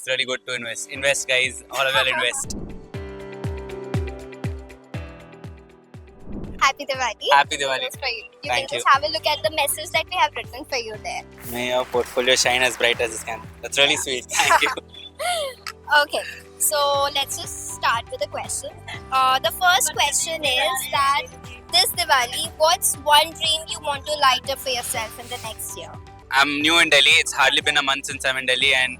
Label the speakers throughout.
Speaker 1: really good to invest. Invest, guys. All of y'all invest.
Speaker 2: Happy Diwali.
Speaker 1: Happy Diwali.
Speaker 2: Just for you. You
Speaker 1: Thank
Speaker 2: can
Speaker 1: you.
Speaker 2: just have a look at the message that we have written for you there.
Speaker 1: May your portfolio shine as bright as it can. That's really sweet. Thank you.
Speaker 2: Okay, so let's just start with the question. The first question is that this Diwali, what's one dream you want to light up for yourself in the next year?
Speaker 1: I'm new in Delhi. It's hardly been a month since I'm in Delhi, and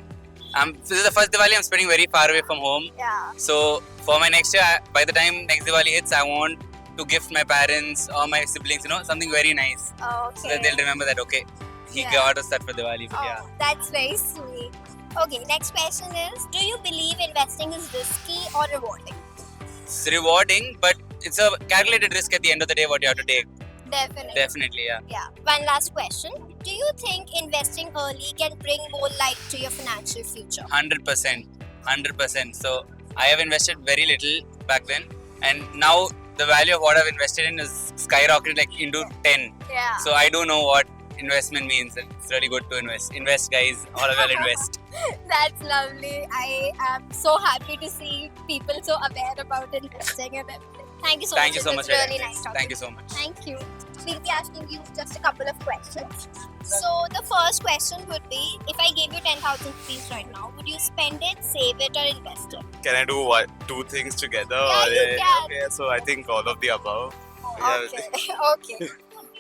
Speaker 1: this is the first Diwali I'm spending very far away from home.
Speaker 2: Yeah.
Speaker 1: So for my next year, by the time next Diwali hits, I want to gift my parents or my siblings, something very nice,
Speaker 2: Okay.
Speaker 1: so that they'll remember that he
Speaker 2: Yeah.
Speaker 1: got us that for Diwali. But
Speaker 2: Oh,
Speaker 1: yeah,
Speaker 2: that's very sweet. Okay, next question is, do you believe investing is risky or rewarding?
Speaker 1: it's rewarding, but it's a calculated risk at the end of the day. What you have to take,
Speaker 2: Definitely.
Speaker 1: definitely, yeah.
Speaker 2: Yeah. One last question. Do you think investing early can bring more light to your financial future?
Speaker 1: 100%. So I have invested very little back then, and now the value of what I've invested in is skyrocketed like into 10.
Speaker 2: Yeah.
Speaker 1: So I do know what investment means. It's really good to invest. Invest, guys. All of y'all invest.
Speaker 2: That's lovely. I am so happy to see people so aware about investing and everything. Thank you so
Speaker 1: Thank
Speaker 2: much.
Speaker 1: you so
Speaker 2: It
Speaker 1: much.
Speaker 2: was really nice talking.
Speaker 1: Thank you so much.
Speaker 2: Thank you. We'll be asking you just a couple of questions. So the first question would be, if I gave you 10,000 rupees right now, would you spend it, save it, or invest it?
Speaker 3: Can I do what? Two things together?
Speaker 2: Yeah,
Speaker 3: or
Speaker 2: you can.
Speaker 3: Okay, so I think all of the above. Yeah.
Speaker 2: Okay. Okay.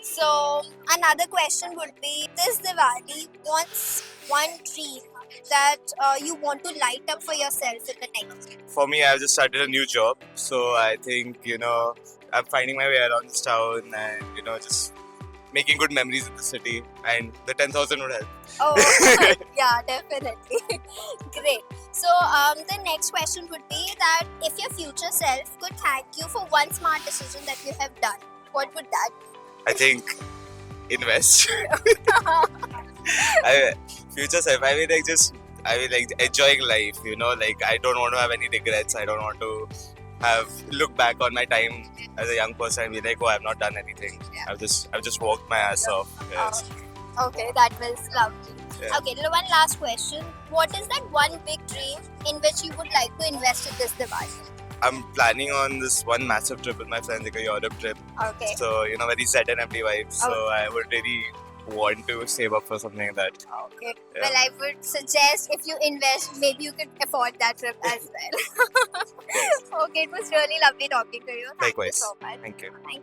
Speaker 2: So another question would be, this Diwali, what's one dream that you want to light up for yourself in the next year?
Speaker 3: For me, I've just started a new job, so I think I'm finding my way around this town and just making good memories in the city, and the 10,000 would help.
Speaker 2: Oh, yeah, definitely. Great. So the next question would be that if your future self could thank you for one smart decision that you have done, what would that be?
Speaker 3: I think invest. Future self. I mean, enjoying life. Like I don't want to have any regrets. I don't want to look back on my time as a young person and be like, oh, I've not done anything.
Speaker 2: Yeah.
Speaker 3: I've just walked my ass off. Yes.
Speaker 2: Okay, that was lovely.
Speaker 3: Yeah.
Speaker 2: Okay, one last question. What is that one big dream in which you would like to invest in this Diwali?
Speaker 3: I'm planning on this one massive trip with my friends, like a Europe trip.
Speaker 2: Okay.
Speaker 3: So, very set and empty vibes. So,
Speaker 2: Okay.
Speaker 3: I would really want to save up for something like that.
Speaker 2: Okay.
Speaker 3: Yeah.
Speaker 2: Well, I would suggest if you invest, maybe you could afford that trip as well. Okay, it was really lovely talking to you. Thank
Speaker 3: Likewise.
Speaker 2: you so much.
Speaker 3: Thank you.
Speaker 2: Thank you.